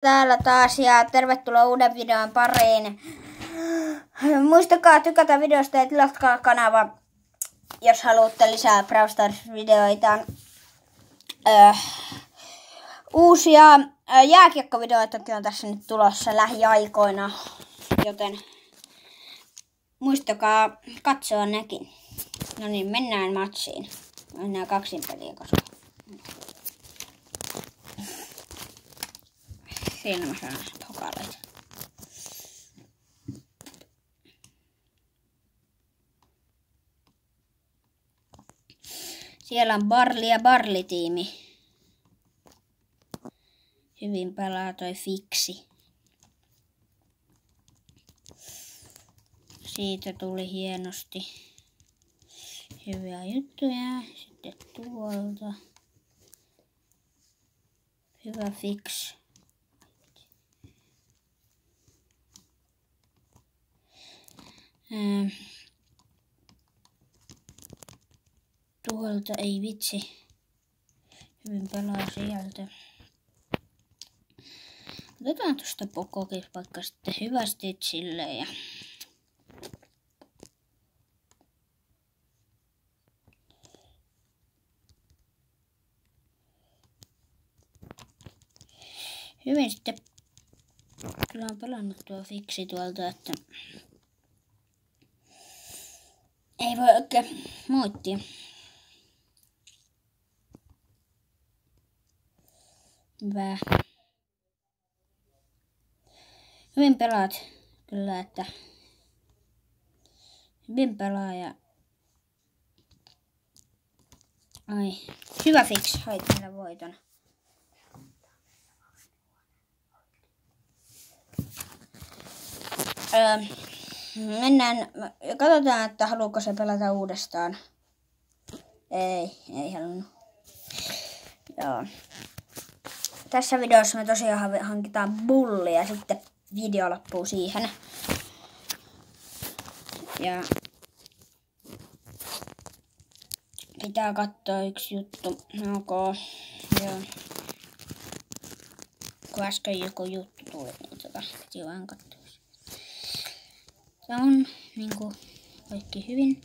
Täällä taas ja tervetuloa uuden videon pariin. Muistakaa tykätä videosta ja tilatkaa kanava, jos haluatte lisää Brawl Stars-videoita. Uusia jääkiekkovideoitakin on tässä nyt tulossa lähiaikoina, joten muistakaa katsoa nekin. No niin, mennään matsiin. Mennään kaksin peliä, koska siinä mä saan pokaaleita. Siellä on Barley ja Barley-tiimi. Hyvin pelaa toi Fiksi. Siitä tuli hienosti hyviä juttuja. Sitten tuolta. Hyvä Fix. Tuolta ei vitsi. Hyvin pelaa sieltä. Otetaan tuosta Pokokis vaikka sitten hyvä Stitchille ja hyvin sitten kyllä on pelannut tuo Fiksi tuolta, että ei voi oikein moittia. Hyvä. Hyvin pelaat kyllä, että hyvin pelaaja. Ai, hyvä Fix, hait meillä voiton. Mennään, katsotaan, että haluuko se pelata uudestaan. Ei halunnut. Joo. Tässä videossa me tosiaan hankitaan bulli ja sitten video loppuu siihen. Ja pitää katsoa yksi juttu. Ok, joo. Kun äsken joku juttu tuli, niin piti vaan katsoa. Se on niinku kaikki hyvin.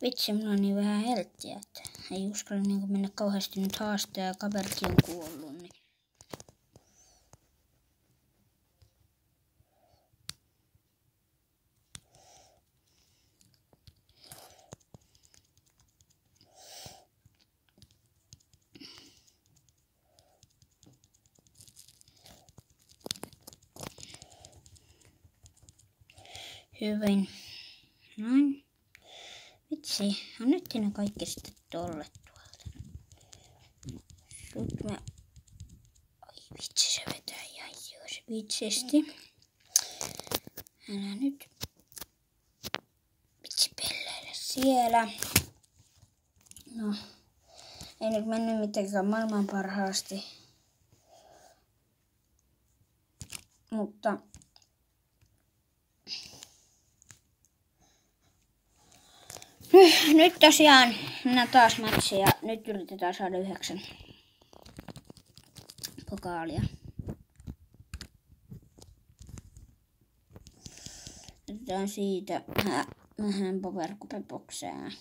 Vitsi, mulla on niin vähän helttiä, että ei uskalla niinku mennä kauheasti nyt haastaa ja kaverikin on kuollut. Niin. Hyvin. Noin. Vitsi, annettiin ne kaikki sitten tolle tuolta. Sut mä... Ai vitsi, se vetää ihan vitsisti. Älä nyt vitsi pelleile siellä. No, ei nyt mennyt mitenkään maailman parhaasti. Mutta nyt tosiaan mennään taas matsiin ja nyt yritetään saada 9 pokaalia. Otetaan siitä vähän powercupebokseja.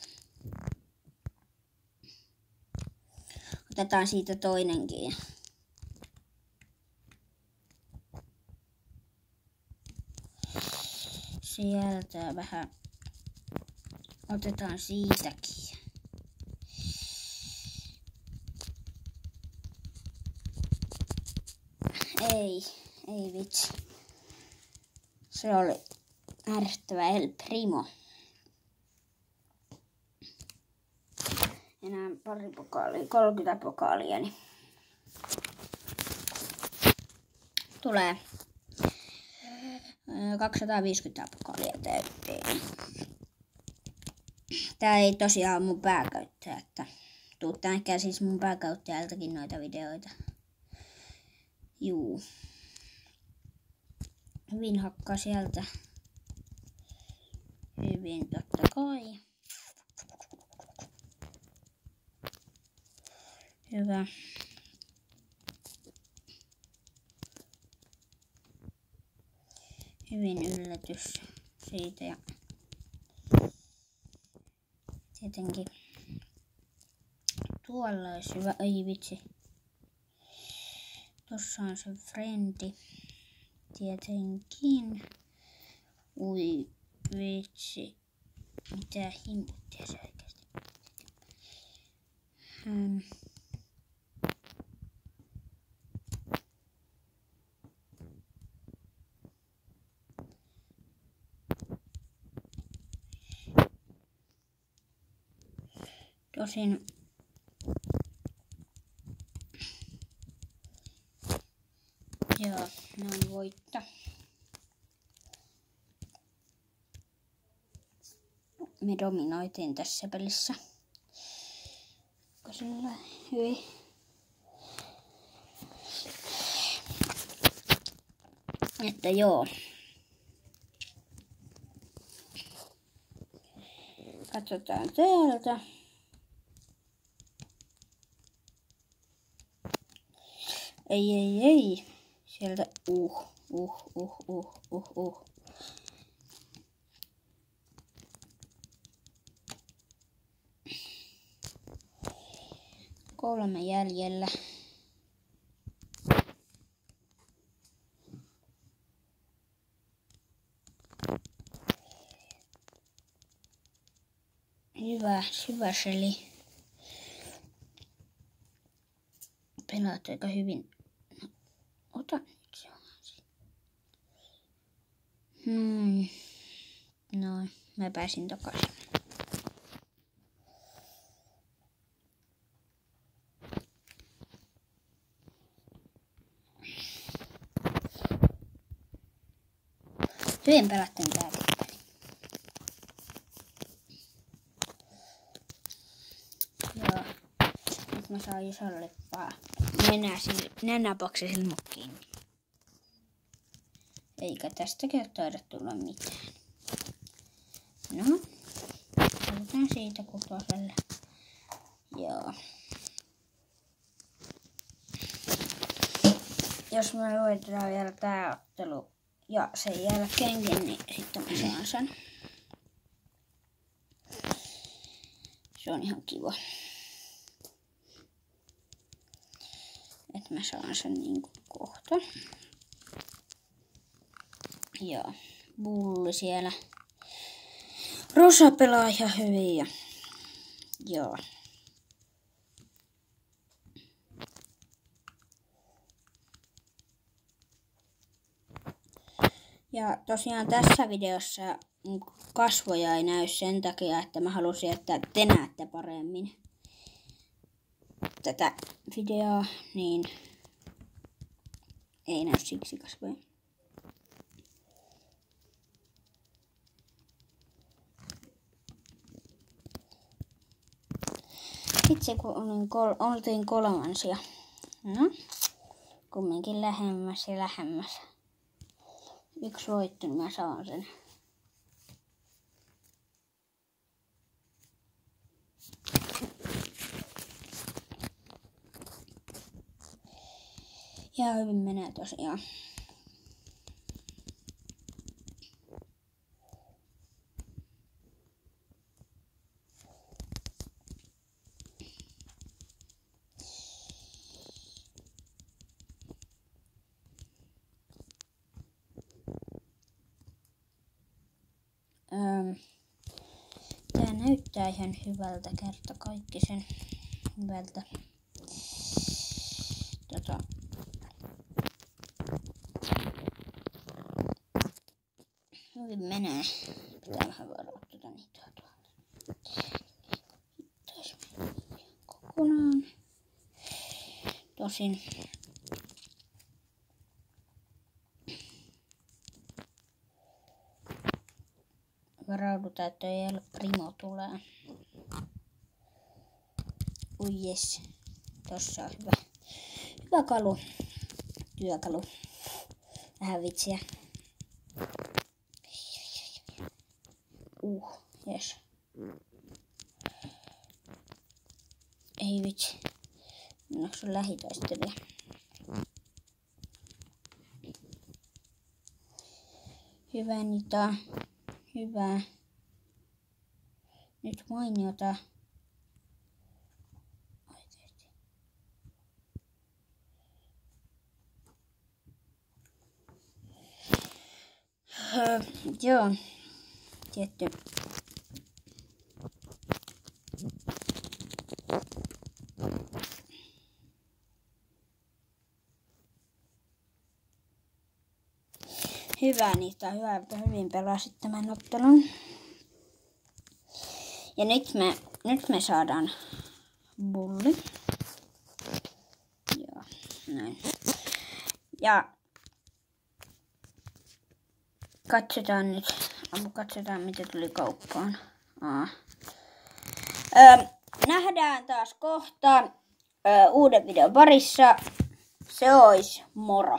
Otetaan siitä toinenkin. Sieltä vähän. Otetaan siitäkin. Ei vitsi. Se oli ärsyttävä El Primo. Enää pari pokaalia, 30 pokaalia, niin tulee 250 pokaalia täyteen. Tää ei tosiaan ole mun pääkäyttäjä, että tuuttaa ehkä siis mun pääkäyttäjältäkin noita videoita. Juu. Hyvin hakkaa sieltä. Hyvin totta kai. Hyvä. Hyvin yllätys siitä ja tietenkin tuolla olisi hyvä. Ei vitsi. Tossa on se frendi. Tietenkin. Ui vitsi. Mitä himputtia se oikeasti. Tosin joo, näin voittaa. Me dominoitiin tässä pelissä. Sillä hyvin. Että joo. Katsotaan täältä. Ei. Sieltä Kolme jäljellä. Hyvä Shelly. Pelaat aika hyvin. No, ota nyt se. No, mä pääsin takaisin. Hyvin pelattiin täällä. Joo. Nyt mä saan isolle nenäboksi silmukkiin. Eikä tästäkään taida tulla mitään. No. Otetaan siitä kutoselle. Joo. Jos me voitetaan vielä tää ottelu ja sen jälkeenkin, niin sitten mä saan sen. Se on ihan kiva. Että mä saan sen niinku kohta. Joo. Bulli siellä. Rosa pelaa ihan hyvin ja joo. Ja tosiaan tässä videossa kasvoja ei näy sen takia, että mä halusin, että te näette paremmin tätä videoa, niin ei näy siksi kasvoja. Itse kun oltiin kolmansia. No, kumminkin lähemmäs ja lähemmäs. Yksi voitto, niin mä saan sen. Ja hyvin menee tosiaan. Tää näyttää ihan hyvältä kertakaikkisen hyvältä. Hyvin menee. Pitää vähän varoittaa niitä tuolta. Kokonaan. Tosin varaudutaan, että ei primo tulee. Ui jes. Tossa on hyvä kalu. Työkalu. Vähän vitsiä. Jes. Ei vitsi. Onneksi on lähitaistelija. Hyvä Nita. Hyvä. Nyt mainiota. Joo. Tietty. Hyvä Nita, hyvä, että hyvin pelasit tämän ottelun. Ja nyt me saadaan bulli. Joo, näin. Ja katsotaan mitä tuli kauppaan. Nähdään taas kohta uuden videon parissa. Se olisi moro.